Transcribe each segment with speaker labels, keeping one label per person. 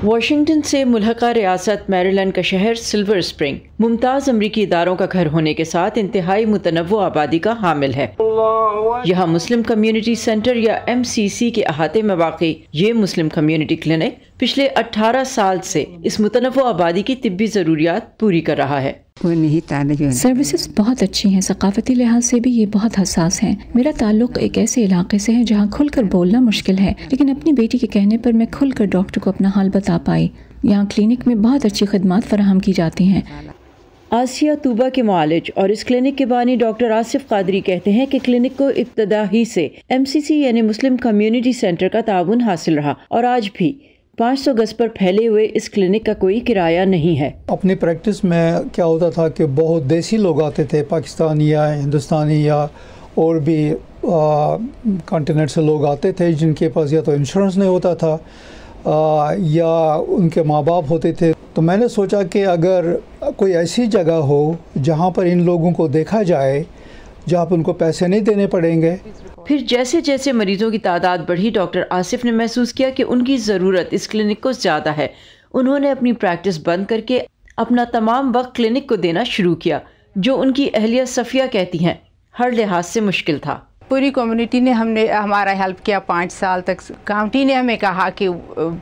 Speaker 1: Washington سے ملحقہ ریاست میریلینڈ کا شہر سلور اسپرنگ ممتاز امریکی اداروں کا گھر ہونے کے ساتھ انتہائی متنوع آبادی کا حامل ہے۔ یہاں مسلم کمیونٹی سینٹر یا MCC کے احاطے میں واقع یہ مسلم کمیونٹی کلینک پچھلے 18 سال سے اس متنوع آبادی کی طبی ضروریات پوری کر رہا ہے۔
Speaker 2: سروسز بہت اچھی ہیں، ثقافتی لحاظ سے بھی یہ بہت حساس ہیں۔ میرا تعلق ایک ایسے علاقے سے ہے جہاں کھل کر بولنا مشکل ہے، لیکن اپنی بیٹی کے کہنے پر میں کھل کر ڈاکٹر کو اپنا حال بتا پائی۔ یہاں کلینک میں بہت اچھی خدمات فراہم کی جاتی ہیں۔
Speaker 1: آسیہ طوبہ کے معالج اور اس کلینک کے بانی ڈاکٹر آصف قادری کہتے ہیں کہ کلینک کو ابتدا ہی سے MCC یعنی مسلم کمیونٹی سینٹر کا تعاون حاصل رہا اور آج بھی 500 گز پر پھیلے ہوئے اس کلینک کا کوئی کرایہ نہیں ہے۔
Speaker 3: اپنی پریکٹس میں کیا ہوتا تھا کہ بہت دیسی لوگ آتے تھے، پاکستانی یا ہندوستانی یا اور بھی کانٹیننٹ سے لوگ آتے تھے جن کے پاس یا تو انشورنس نہیں ہوتا تھا یا ان کے ماں باپ ہوتے تھے۔ تو میں نے سوچا کہ اگر کوئی ایسی جگہ ہو جہاں پر ان لوگوں کو دیکھا جائے، جہاں پر ان کو پیسے نہیں دینے پڑیں گے۔
Speaker 1: پھر جیسے جیسے مریضوں کی تعداد بڑھی، ڈاکٹر آصف نے محسوس کیا کہ ان کی ضرورت اس کلینک کو زیادہ ہے۔ انہوں نے اپنی پریکٹس بند کر کے اپنا تمام وقت کلینک کو دینا شروع کیا، جو ان کی اہلیہ صفیہ کہتی ہیں ہر لحاظ سے مشکل تھا۔
Speaker 4: پوری کمیونٹی نے ہمارا ہیلپ کیا 5 سال تک۔ کاؤنٹی نے ہمیں کہا کہ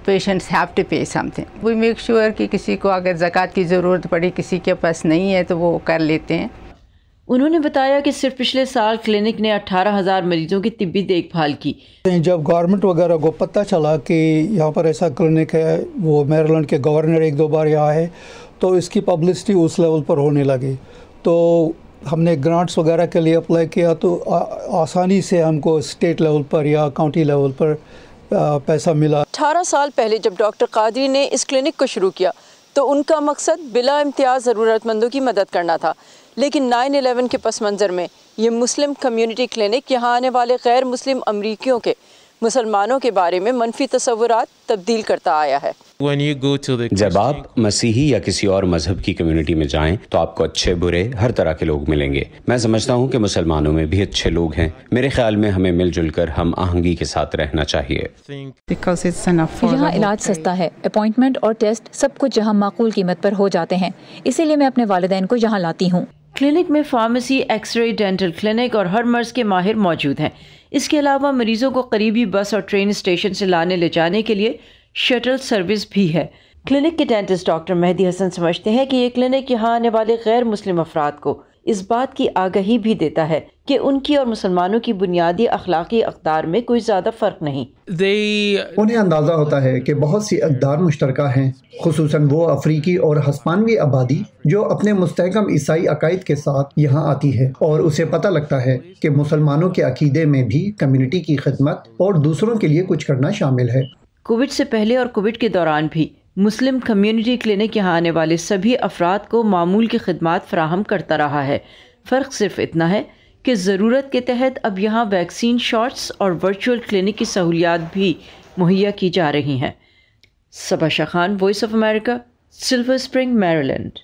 Speaker 4: patients have to pay something, we make sure کہ کسی کو اگر زکوٰۃ کی ضرورت پڑی، کسی کے پاس نہیں ہے تو وہ کر لیتے ہیں۔
Speaker 1: انہوں نے بتایا کہ صرف پچھلے سال کلینک نے 18,000 مریضوں کی طبی دیکھ بھال کی۔
Speaker 3: جب گورنمنٹ وغیرہ کو پتہ چلا کہ یہاں پر ایسا کلینک ہے، وہ میریلینڈ کے گورنر 1-2 بار یہاں ہے، تو اس کی پبلسٹی اس لیول پر ہونے لگی۔ تو ہم نے گرانٹس وغیرہ کے لیے اپلائی کیا تو آسانی سے ہم کو اسٹیٹ لیول پر یا کاؤنٹی لیول پر پیسہ ملا۔
Speaker 1: 18 سال پہلے جب ڈاکٹر قادری نے اس کلینک کو شروع کیا تو ان کا مقصد بلا امتیاز ضرورت مندوں کی مدد کرنا تھا، لیکن 9/11 کے پس منظر میں یہ مسلم کمیونٹی کلینک یہاں آنے والے غیر مسلم امریکیوں کے مسلمانوں کے بارے میں منفی تصورات تبدیل کرتا آیا ہے۔
Speaker 5: جب آپ مسیحی یا کسی اور مذہب کی کمیونٹی میں جائیں تو آپ کو اچھے برے ہر طرح کے لوگ ملیں گے۔ میں سمجھتا ہوں کہ مسلمانوں میں بھی اچھے لوگ ہیں۔ میرے خیال میں ہمیں مل جل کر ہم آہنگی کے ساتھ رہنا چاہیے۔
Speaker 2: یہاں علاج سستا ہے، اپوائنٹمنٹ اور ٹیسٹ سب کچھ یہاں معقول قیمت پر ہو جاتے ہیں، اسی لیے میں اپنے والدین کو یہاں لاتی ہوں۔
Speaker 1: کلینک میں pharmacy, X ray, dental clinic اور ہر مرض کے ماہر موجود ہیں۔ اس کے علاوہ مریضوں کو قریبی بس اور ٹرین اسٹیشن سے لانے لے جانے کے لیے شٹل سروس بھی ہے۔ کلینک کے ڈینٹسٹ ڈاکٹر مہدی حسن سمجھتے ہیں کہ یہ کلینک یہاں آنے والے غیر مسلم افراد کو اس بات کی آگہی بھی دیتا ہے کہ ان کی اور مسلمانوں کی بنیادی اخلاقی اقدار میں کوئی زیادہ فرق نہیں۔
Speaker 6: انہیں اندازہ ہوتا ہے کہ بہت سی اقدار مشترکہ ہیں، خصوصاً وہ افریقی اور ہسپانوی آبادی جو اپنے مستحکم عیسائی عقائد کے ساتھ یہاں آتی ہے، اور اسے پتہ لگتا ہے کہ مسلمانوں کے عقیدے میں بھی کمیونٹی کی خدمت اور دوسروں کے لیے کچھ کرنا شامل ہے۔
Speaker 1: کووڈ سے پہلے اور کووڈ کے دوران بھی مسلم کمیونٹی کلینک یہاں آنے والے سبھی افراد کو معمول کی خدمات فراہم کرتا رہا ہے۔ فرق صرف اتنا ہے کہ ضرورت کے تحت اب یہاں ویکسین شاٹس اور ورچوئل کلینک کی سہولیات بھی مہیا کی جا رہی ہیں۔ Saba Shah Khan, voice of America, Silver Spring, میریلینڈ۔